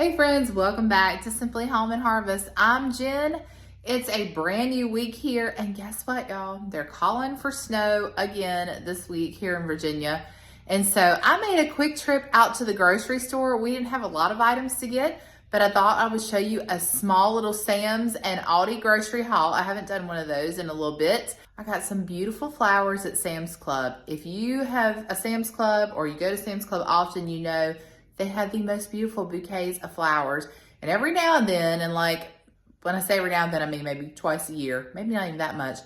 Hey friends, welcome back to Simply Home and Harvest. I'm Jen. It's a brand new week here, and guess what, y'all? They're calling for snow again this week here in Virginia. And so I made a quick trip out to the grocery store. We didn't have a lot of items to get, but I thought I would show you a small little Sam's and Aldi grocery haul. I haven't done one of those in a little bit. I got some beautiful flowers at Sam's Club. If you have a Sam's Club or you go to Sam's Club often, you know they have the most beautiful bouquets of flowers. And every now and then, and like when I say every now and then, I mean maybe twice a year, maybe not even that much,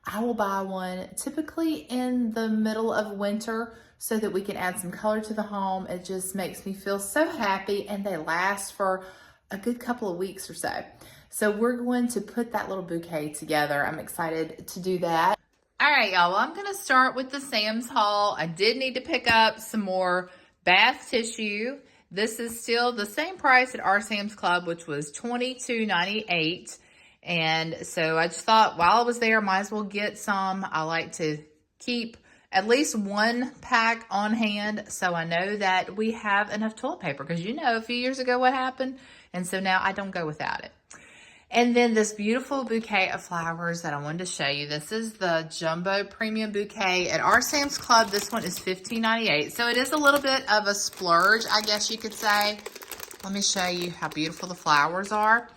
I will buy one typically in the middle of winter so that we can add some color to the home. It just makes me feel so happy, and they last for a good couple of weeks or so. So we're going to put that little bouquet together. I'm excited to do that. All right, y'all, well, I'm gonna start with the Sam's haul. I did need to pick up some more bath tissue. This is still the same price at our Sam's Club, which was $22.98. And so I just thought while I was there, might as well get some. I like to keep at least one pack on hand so I know that we have enough toilet paper, because you know a few years ago what happened. And so now I don't go without it. And then this beautiful bouquet of flowers that I wanted to show you. This is the Jumbo Premium Bouquet. At our Sam's Club, this one is $15.98. So it is a little bit of a splurge, I guess you could say. Let me show you how beautiful the flowers are.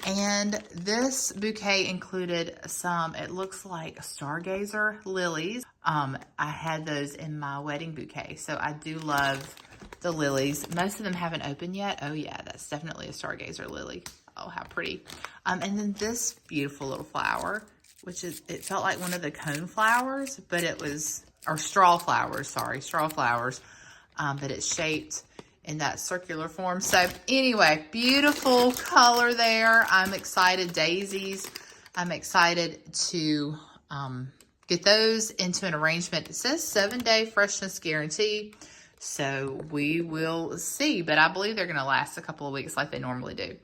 And this bouquet included some, it looks like stargazer lilies. I had those in my wedding bouquet. So I do love the lilies. Most of them haven't opened yet. Oh yeah, that's definitely a stargazer lily. Oh, how pretty. And then this beautiful little flower, which is, it felt like one of the cone flowers, but it was, or straw flowers, sorry, straw flowers, but it's shaped in that circular form. So anyway, beautiful color there. I'm excited. Daisies. I'm excited to get those into an arrangement. It says 7-day freshness guarantee. So we will see, but I believe they're going to last a couple of weeks like they normally do.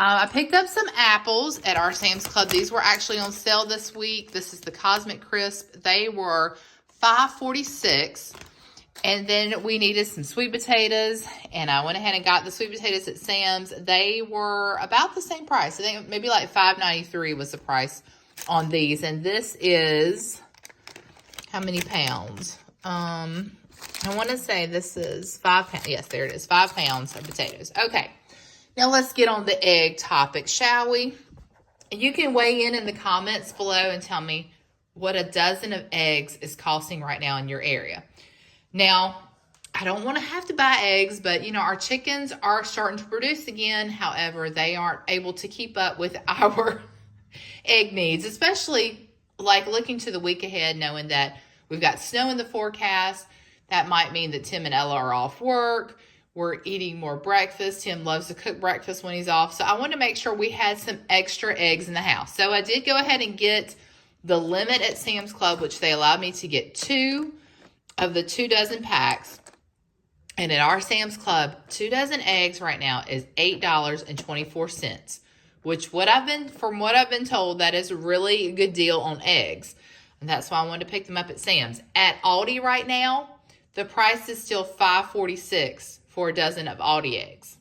I picked up some apples at our Sam's Club. These were actually on sale this week. This is the Cosmic Crisp. They were $5.46. And then we needed some sweet potatoes, and I went ahead and got the sweet potatoes at Sam's. They were about the same price. I think maybe like $5.93 was the price on these. And this is, how many pounds? I want to say this is 5 pounds. Yes, there it is. 5 pounds of potatoes. Okay. Now let's get on the egg topic, shall we? You can weigh in the comments below and tell me what a dozen of eggs is costing right now in your area. Now, I don't want to have to buy eggs, but you know, our chickens are starting to produce again. However, they aren't able to keep up with our egg needs, especially like looking to the week ahead, knowing that we've got snow in the forecast. That might mean that Tim and Ella are off work. We're eating more breakfast. Tim loves to cook breakfast when he's off. So I wanted to make sure we had some extra eggs in the house. So I did go ahead and get the limit at Sam's Club, which they allowed me to get 2 of the 2 dozen packs. And at our Sam's Club, 2 dozen eggs right now is $8.24, which from what I've been told, that is really a good deal on eggs. And that's why I wanted to pick them up at Sam's. At Aldi right now, the price is still $5.46 for a dozen of Aldi eggs.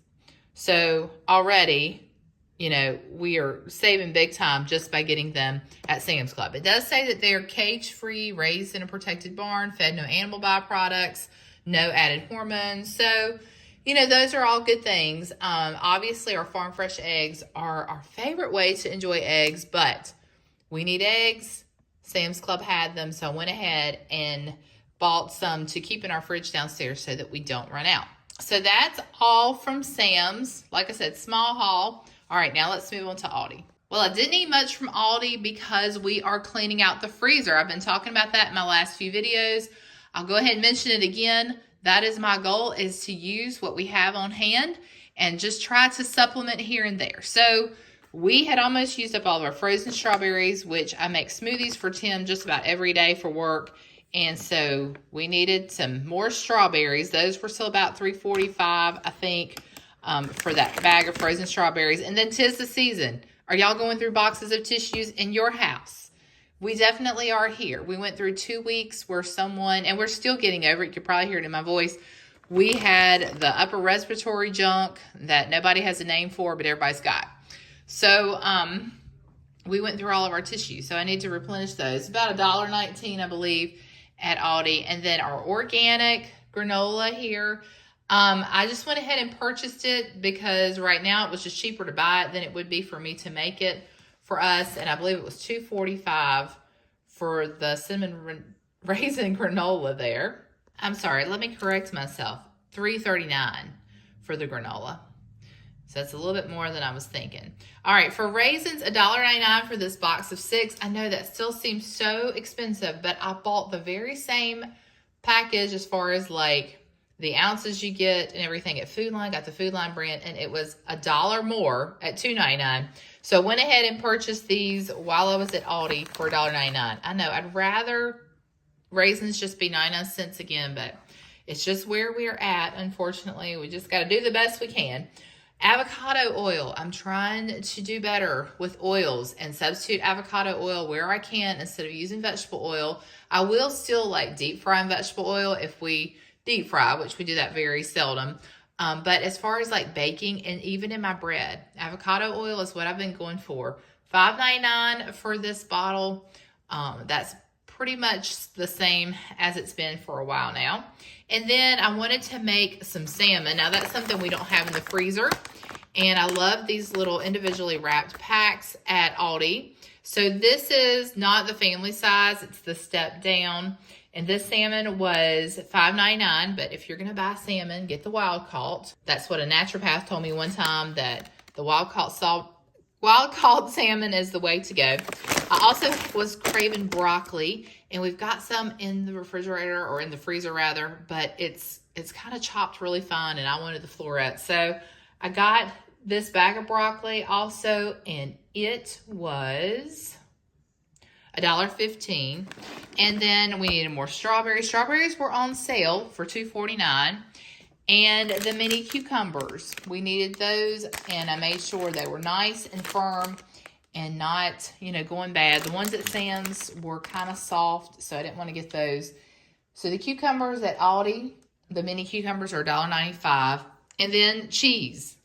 So already, you know, we are saving big time just by getting them at Sam's Club. It does say that they're cage-free, raised in a protected barn, fed no animal byproducts, no added hormones. So, you know, those are all good things. Obviously, our farm fresh eggs are our favorite way to enjoy eggs, but we need eggs. Sam's Club had them, so I went ahead and bought some to keep in our fridge downstairs so that we don't run out. So that's all from Sam's. Like I said, small haul. All right, now let's move on to Aldi. Well, I didn't eat much from Aldi because we are cleaning out the freezer. I've been talking about that in my last few videos. I'll go ahead and mention it again. That is my goal, is to use what we have on hand and just try to supplement here and there. So we had almost used up all of our frozen strawberries, which I make smoothies for Tim just about every day for work. And so we needed some more strawberries. Those were still about $3.45, I think, for that bag of frozen strawberries. And then 'tis the season. Are y'all going through boxes of tissues in your house? We definitely are here. We went through 2 weeks where someone, and we're still getting over it, you can probably hear it in my voice, we had the upper respiratory junk that nobody has a name for, but everybody's got. So we went through all of our tissues. So I need to replenish those. About $1.19, I believe, at Aldi. And then our organic granola here. I just went ahead and purchased it because right now it was just cheaper to buy it than it would be for me to make it for us. And I believe it was $2.45 for the cinnamon raisin granola there. I'm sorry, let me correct myself. $3.39 for the granola. So that's a little bit more than I was thinking. All right, for raisins, $1.99 for this box of 6. I know that still seems so expensive, but I bought the very same package as far as like the ounces you get and everything at Food Line. Got the Food Line brand, and it was $1 more at $2.99. So I went ahead and purchased these while I was at Aldi for $1.99. I know, I'd rather raisins just be 99 cents again, but it's just where we're at, unfortunately. We just got to do the best we can. Avocado oil. I'm trying to do better with oils and substitute avocado oil where I can instead of using vegetable oil. I will still like deep frying vegetable oil if we deep fry, which we do that very seldom. But as far as like baking and even in my bread, avocado oil is what I've been going for. $5.99 for this bottle. That's pretty much the same as it's been for a while now. And then I wanted to make some salmon. Now that's something we don't have in the freezer. And I love these little individually wrapped packs at Aldi. So this is not the family size, it's the step down. And this salmon was $5.99, but if you're gonna buy salmon, get the wild caught. That's what a naturopath told me one time, that the wild caught salmon is the way to go. I also was craving broccoli, and we've got some in the refrigerator, or in the freezer rather, but it's kind of chopped really fine, and I wanted the florets. So I got this bag of broccoli also, and it was $1.15. And then we needed more strawberries. Strawberries were on sale for $2.49. And the mini cucumbers, we needed those, and I made sure they were nice and firm and not, going bad. The ones at Sam's were kind of soft, so I didn't want to get those. So the cucumbers at Aldi, the mini cucumbers are $1.95. And then cheese.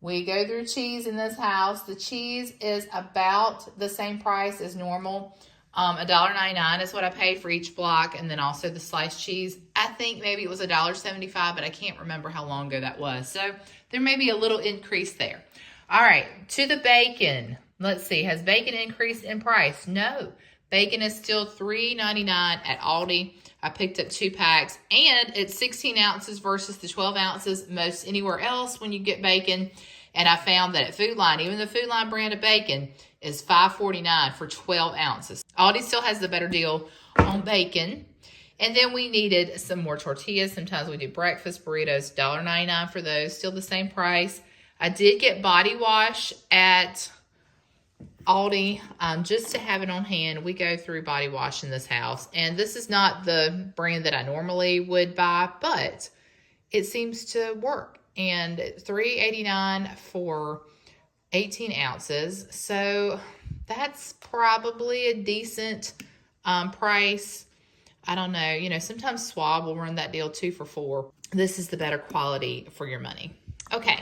We go through cheese in this house. The cheese is about the same price as normal. $1.99 is what I paid for each block, and then also the sliced cheese. I think maybe it was $1.75, but I can't remember how long ago that was. So there may be a little increase there. All right, to the bacon. Let's see, has bacon increased in price? No. Bacon is still $3.99 at Aldi. I picked up 2 packs, and it's 16 ounces versus the 12 ounces most anywhere else when you get bacon. And I found that at Food Line, even the Food Line brand of bacon is $5.49 for 12 ounces. Aldi still has the better deal on bacon. And then we needed some more tortillas. Sometimes we do breakfast burritos, $1.99 for those, still the same price. I did get body wash at Aldi just to have it on hand. We go through body wash in this house. And this is not the brand that I normally would buy, but it seems to work. And $3.89 for 18 ounces. So that's probably a decent price. I don't know. Sometimes Schwab will run that deal 2 for $4. This is the better quality for your money. Okay.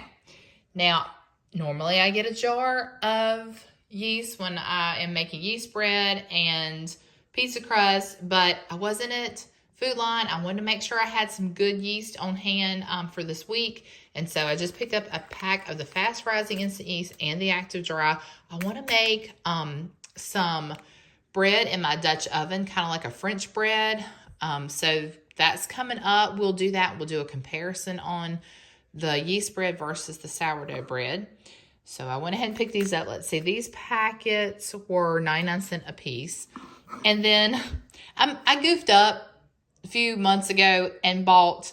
Now, normally I get a jar of yeast when I am making yeast bread and pizza crust, but I wasn't at Food Line. I wanted to make sure I had some good yeast on hand for this week. And so I just picked up a pack of the fast rising instant yeast and the active dry. I want to make some bread in my Dutch oven, kind of like a French bread. So that's coming up. We'll do that. We'll do a comparison on the yeast bread versus the sourdough bread. So I went ahead and picked these up. Let's see. These packets were 99 cents a piece. And then I goofed up a few months ago and bought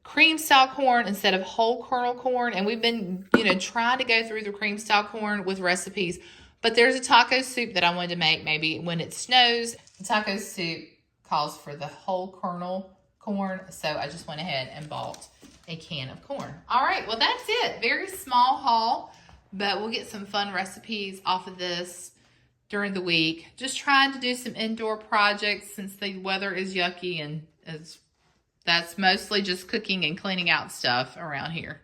cream style corn instead of whole kernel corn. And we've been, trying to go through the cream style corn with recipes. But there's a taco soup that I wanted to make maybe when it snows. The taco soup calls for the whole kernel corn. So I just went ahead and bought a can of corn. All right, well, that's it. Very small haul, but we'll get some fun recipes off of this during the week. Just trying to do some indoor projects since the weather is yucky and it's That's mostly just cooking and cleaning out stuff around here.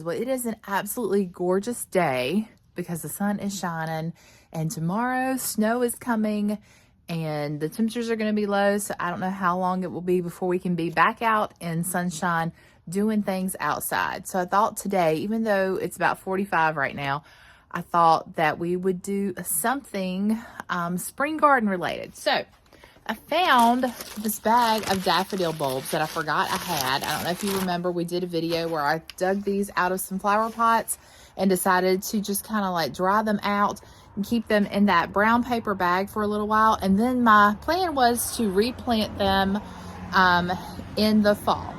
Well, it is an absolutely gorgeous day because the sun is shining, and tomorrow snow is coming and the temperatures are going to be low. So I don't know how long it will be before we can be back out in sunshine doing things outside. So I thought today, even though it's about 45 right now, I thought that we would do something spring garden related. So I found this bag of daffodil bulbs that I forgot I had. I don't know if you remember, we did a video where I dug these out of some flower pots and decided to just kind of like dry them out and keep them in that brown paper bag for a little while. And then my plan was to replant them in the fall.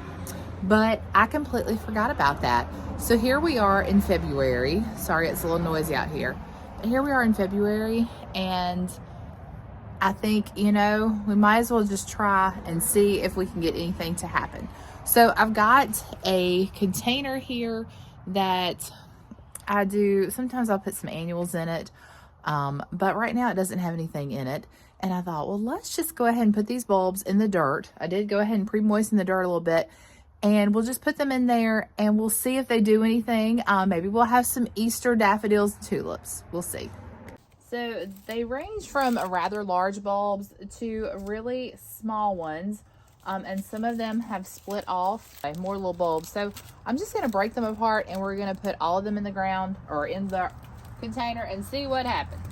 But I completely forgot about that. So here we are in February. Sorry, it's a little noisy out here. But here we are in February, and I think, you know, we might as well just try and see if we can get anything to happen. So I've got a container here that I do. Sometimes I'll put some annuals in it, but right now it doesn't have anything in it. And I thought, well, let's just go ahead and put these bulbs in the dirt. I did go ahead and pre-moisten the dirt a little bit, and we'll just put them in there and we'll see if they do anything. Maybe we'll have some Easter daffodils and tulips. We'll see. So they range from rather large bulbs to really small ones. And some of them have split off, more little bulbs. So I'm just going to break them apart, and we're going to put all of them in the ground or in the container and see what happens.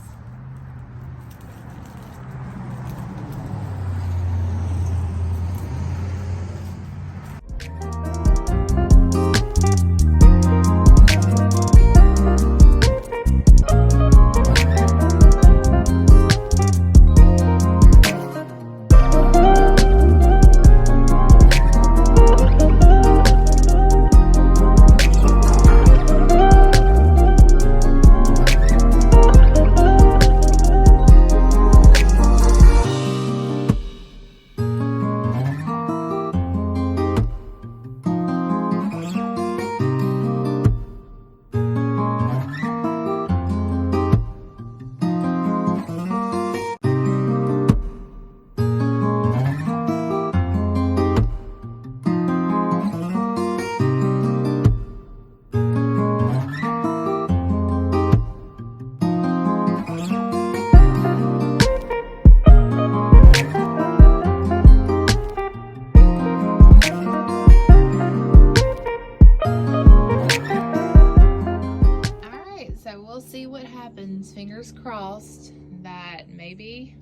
Fingers crossed that maybe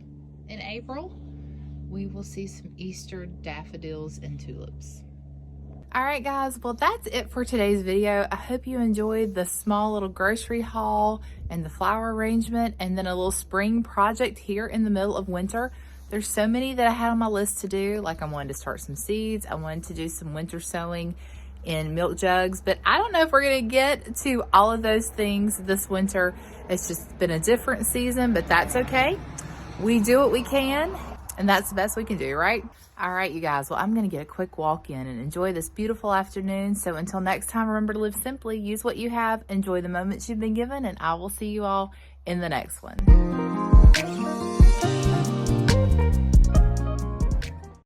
in April we will see some Easter daffodils and tulips. All right, guys, well, that's it for today's video. I hope you enjoyed the small little grocery haul and the flower arrangement, and then a little spring project here in the middle of winter. There's so many that I had on my list to do. Like, I wanted to start some seeds. I wanted to do some winter sowing in milk jugs, but I don't know if we're gonna get to all of those things this winter. It's just been a different season, but that's okay. We do what we can. And that's the best we can do, right? All right, you guys. Well, I'm going to get a quick walk in and enjoy this beautiful afternoon. So until next time, remember to live simply, use what you have, enjoy the moments you've been given, and I will see you all in the next one.